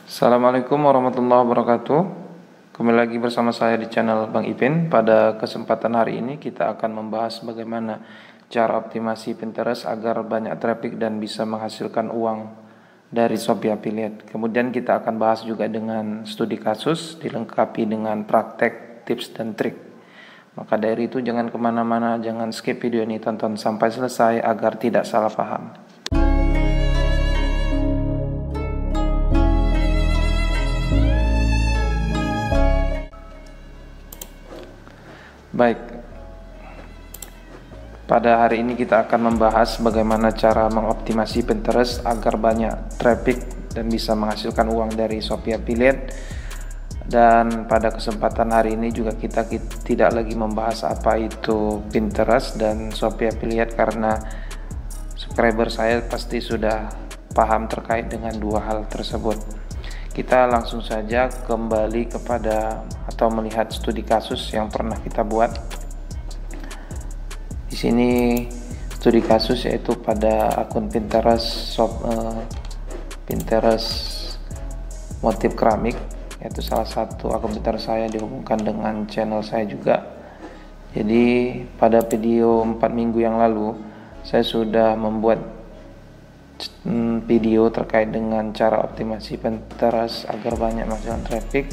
Assalamualaikum warahmatullahi wabarakatuh. Kembali lagi bersama saya di channel Bang Ipin. Pada kesempatan hari ini kita akan membahas bagaimana cara optimasi Pinterest agar banyak traffic dan bisa menghasilkan uang dari Shopee Affiliate. Kemudian kita akan bahas juga dengan studi kasus dilengkapi dengan praktek, tips dan trik. Maka dari itu jangan kemana-mana, jangan skip video ini, tonton sampai selesai agar tidak salah paham. Baik, pada hari ini kita akan membahas bagaimana cara mengoptimasi Pinterest agar banyak traffic dan bisa menghasilkan uang dari Shopee Affiliate. Dan pada kesempatan hari ini juga kita tidak lagi membahas apa itu Pinterest dan Shopee Affiliate, karena subscriber saya pasti sudah paham terkait dengan dua hal tersebut. Kita langsung saja kembali kepada atau melihat studi kasus yang pernah kita buat. Di sini studi kasus yaitu pada akun Pinterest Pinterest motif keramik, yaitu salah satu akun Pinterest saya dihubungkan dengan channel saya juga. Jadi pada video 4 minggu yang lalu saya sudah membuat video terkait dengan cara optimasi Pinterest agar banyak menghasilkan traffic,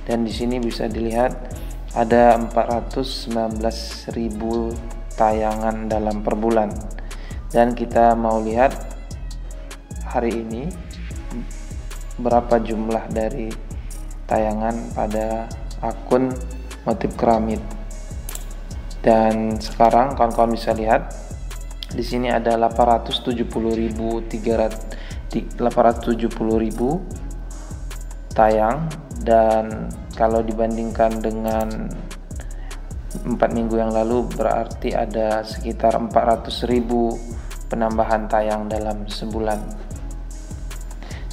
dan di sini bisa dilihat ada 419.000 tayangan dalam per bulan. Dan kita mau lihat hari ini berapa jumlah dari tayangan pada akun motif keramik. Dan sekarang kawan-kawan bisa lihat di sini ada 870.000 tayang, dan kalau dibandingkan dengan 4 minggu yang lalu berarti ada sekitar 400.000 penambahan tayang dalam sebulan.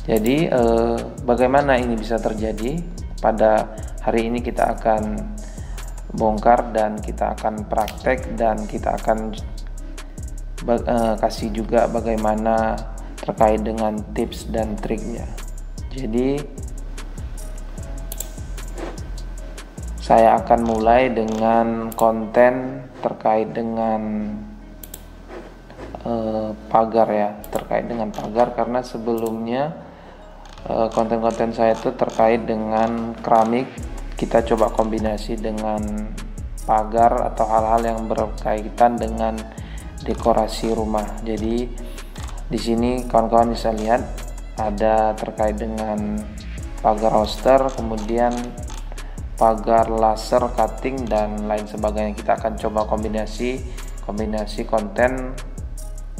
Jadi bagaimana ini bisa terjadi? Pada hari ini kita akan bongkar dan kita akan praktek, dan kita akan kasih juga bagaimana terkait dengan tips dan triknya. Jadi saya akan mulai dengan konten terkait dengan pagar ya, terkait dengan pagar, karena sebelumnya konten-konten saya itu terkait dengan keramik. Kita coba kombinasi dengan pagar atau hal-hal yang berkaitan dengan dekorasi rumah. Jadi di sini kawan-kawan bisa lihat ada terkait dengan pagar roster, kemudian pagar laser cutting dan lain sebagainya. Kita akan coba kombinasi konten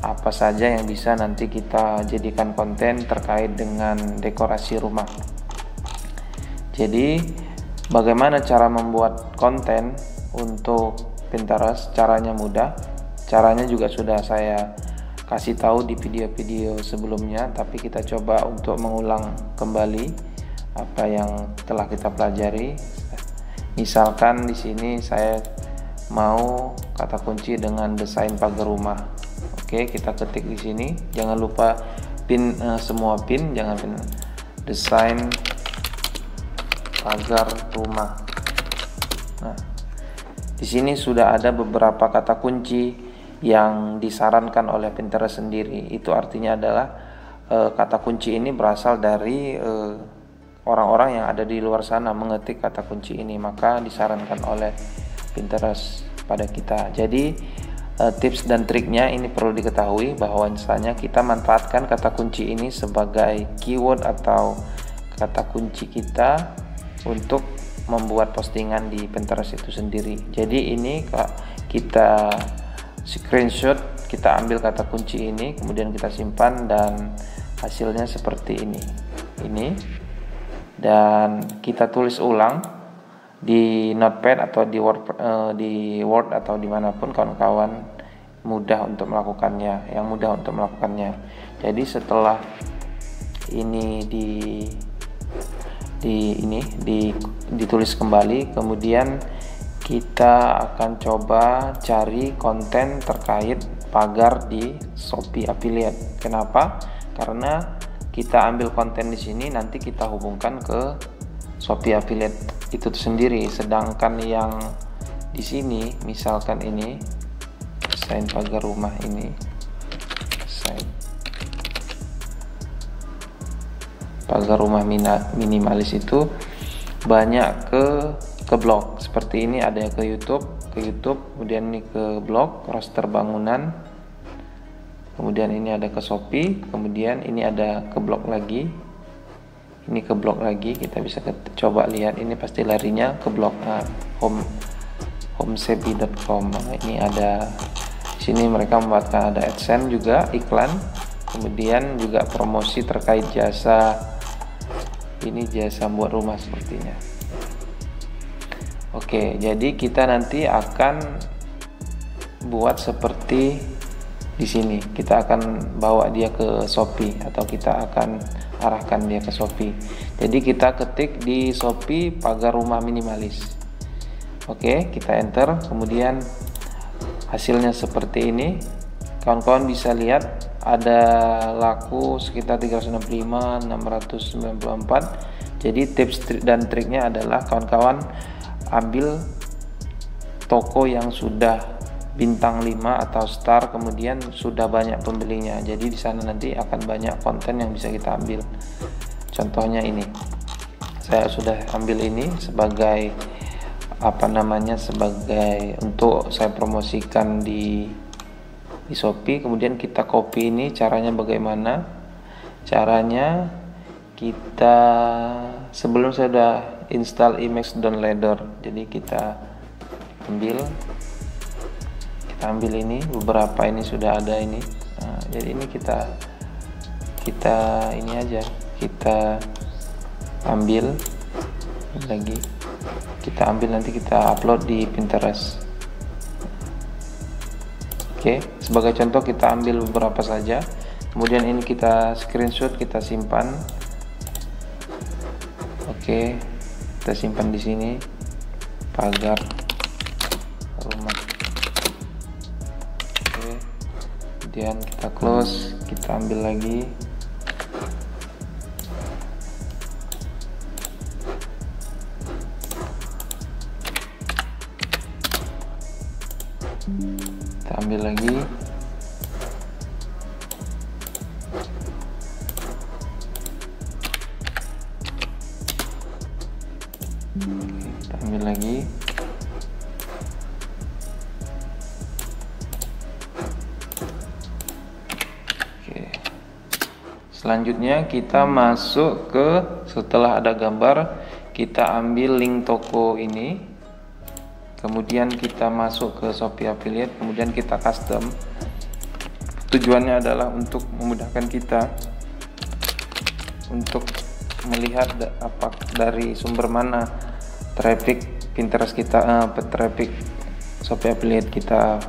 apa saja yang bisa nanti kita jadikan konten terkait dengan dekorasi rumah. Jadi bagaimana cara membuat konten untuk Pinterest? Caranya mudah. Caranya juga sudah saya kasih tahu di video-video sebelumnya, tapi kita coba untuk mengulang kembali apa yang telah kita pelajari. Misalkan di sini saya mau kata kunci dengan desain pagar rumah. Oke, kita ketik di sini. Jangan lupa pin semua pin, jangan pin desain pagar rumah. Nah, di sini sudah ada beberapa kata kunci yang disarankan oleh Pinterest sendiri. Itu artinya adalah kata kunci ini berasal dari orang-orang yang ada di luar sana mengetik kata kunci ini, maka disarankan oleh Pinterest pada kita. Jadi tips dan triknya ini perlu diketahui bahwa misalnya kita manfaatkan kata kunci ini sebagai keyword atau kata kunci kita untuk membuat postingan di Pinterest itu sendiri. Jadi ini kita screenshot, kita ambil kata kunci ini, kemudian kita simpan, dan hasilnya seperti ini. Dan kita tulis ulang di Notepad atau di Word atau dimanapun kawan-kawan mudah untuk melakukannya, Jadi setelah ini ditulis kembali, kemudian kita akan coba cari konten terkait pagar di Shopee Affiliate. Kenapa? Karena kita ambil konten di sini, nanti kita hubungkan ke Shopee Affiliate itu sendiri. Sedangkan yang di sini, misalkan ini desain pagar rumah ini, desain pagar rumah minimalis itu banyak ke blog. Seperti ini ada ke YouTube, kemudian ini ke blog roster bangunan. Kemudian ini ada ke Shopee, kemudian ini ada ke blog lagi. Ini ke blog lagi, kita bisa coba lihat, ini pasti larinya ke blog homesebi.com. Ini ada di sini mereka membuatkan ada AdSense juga, iklan, kemudian juga promosi terkait jasa. Ini jasa buat rumah sepertinya. Oke, jadi kita nanti akan buat seperti di sini. Kita akan bawa dia ke Shopee atau kita akan arahkan dia ke Shopee. Jadi kita ketik di Shopee pagar rumah minimalis. Oke, kita enter, kemudian hasilnya seperti ini. Kawan-kawan bisa lihat ada laku sekitar 365, 694. Jadi tips dan triknya adalah kawan-kawan ambil toko yang sudah bintang 5 atau star, kemudian sudah banyak pembelinya. Jadi di sana nanti akan banyak konten yang bisa kita ambil. Contohnya ini, saya sudah ambil ini sebagai sebagai untuk saya promosikan di Shopee. Kemudian kita copy ini. Caranya bagaimana? Caranya kita sebelum saya sudah install Emacs Downloader. Jadi kita ambil ini, beberapa ini sudah ada ini. Nah, jadi ini kita ini aja, kita ambil lagi, kita ambil, nanti kita upload di Pinterest. Oke, sebagai contoh kita ambil beberapa saja, kemudian ini kita screenshot, kita simpan. Oke, kita simpan di sini, pagar rumah. Kemudian kita close, kita ambil lagi. Kita ambil lagi. Kita ambil lagi. Selanjutnya kita masuk ke, setelah ada gambar, kita ambil link toko ini, kemudian kita masuk ke Shopee Affiliate, kemudian kita custom. Tujuannya adalah untuk memudahkan kita untuk melihat dari sumber mana traffic Pinterest kita, traffic Shopee Affiliate kita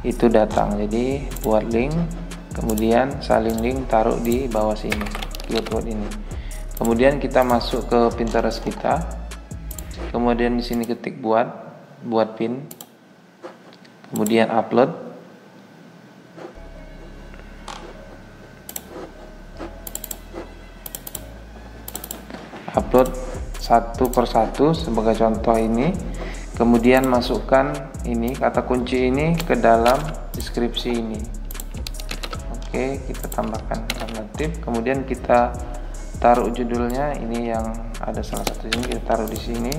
itu datang. Jadi buat link, kemudian salin link, taruh di bawah sini, keyword ini. Kemudian kita masuk ke Pinterest kita, kemudian di sini ketik buat pin, kemudian upload. Upload satu persatu sebagai contoh ini, kemudian masukkan ini kata kunci ini ke dalam deskripsi ini. Oke, kita tambahkan alternatif, kemudian kita taruh judulnya, ini yang ada salah satu ini kita taruh di sini,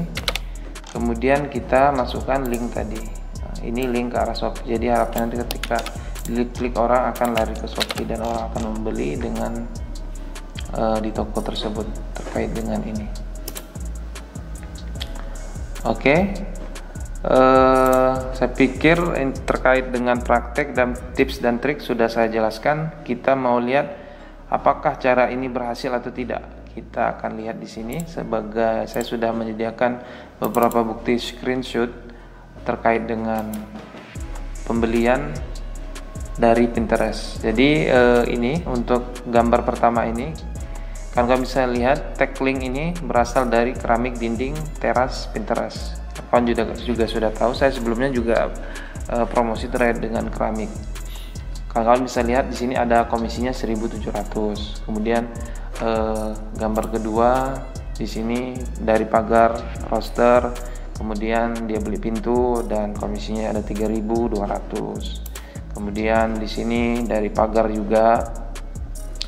kemudian kita masukkan link tadi. Nah, ini link ke arah Shopee, jadi harapannya nanti ketika klik orang akan lari ke Shopee dan orang akan membeli dengan di toko tersebut terkait dengan ini. Oke. Saya pikir terkait dengan praktek dan tips dan trik sudah saya jelaskan. Kita mau lihat apakah cara ini berhasil atau tidak. Kita akan lihat di sini. Sebagai saya sudah menyediakan beberapa bukti screenshot terkait dengan pembelian dari Pinterest. Jadi ini untuk gambar pertama ini, kalian bisa lihat tag link ini berasal dari keramik dinding teras Pinterest. Kalian juga sudah tahu, saya sebelumnya juga promosi terkait dengan keramik. Kawan-kawan bisa lihat di sini ada komisinya 1.700. Kemudian gambar kedua di sini dari pagar roster, kemudian dia beli pintu dan komisinya ada 3.200. Kemudian di sini dari pagar juga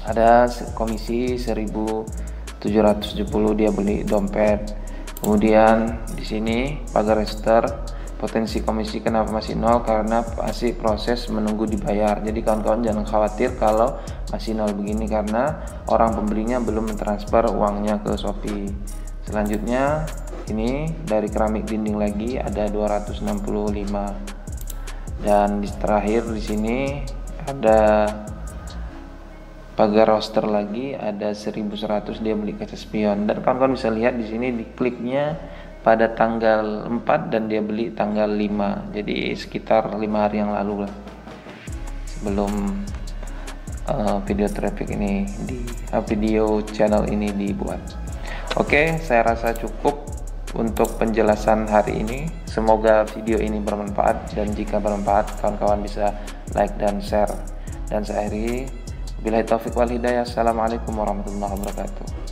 ada komisi 1.770, dia beli dompet. Kemudian di sini pagar register, potensi komisi kenapa masih nol, karena masih proses menunggu dibayar. Jadi kawan-kawan jangan khawatir kalau masih nol begini, karena orang pembelinya belum mentransfer uangnya ke Shopee. Selanjutnya ini dari keramik dinding lagi ada 265, dan di terakhir di sini ada pagar roster lagi ada 1.100, dia beli kaca spion. Dan kawan-kawan bisa lihat di sini di kliknya pada tanggal 4 dan dia beli tanggal 5, jadi sekitar 5 hari yang lalu lah, sebelum video traffic ini video channel ini dibuat. Oke, saya rasa cukup untuk penjelasan hari ini. Semoga video ini bermanfaat, dan jika bermanfaat kawan-kawan bisa like dan share. Dan saya akhiri, billahi taufiq wal hidayah. Assalamualaikum warahmatullahi wabarakatuh.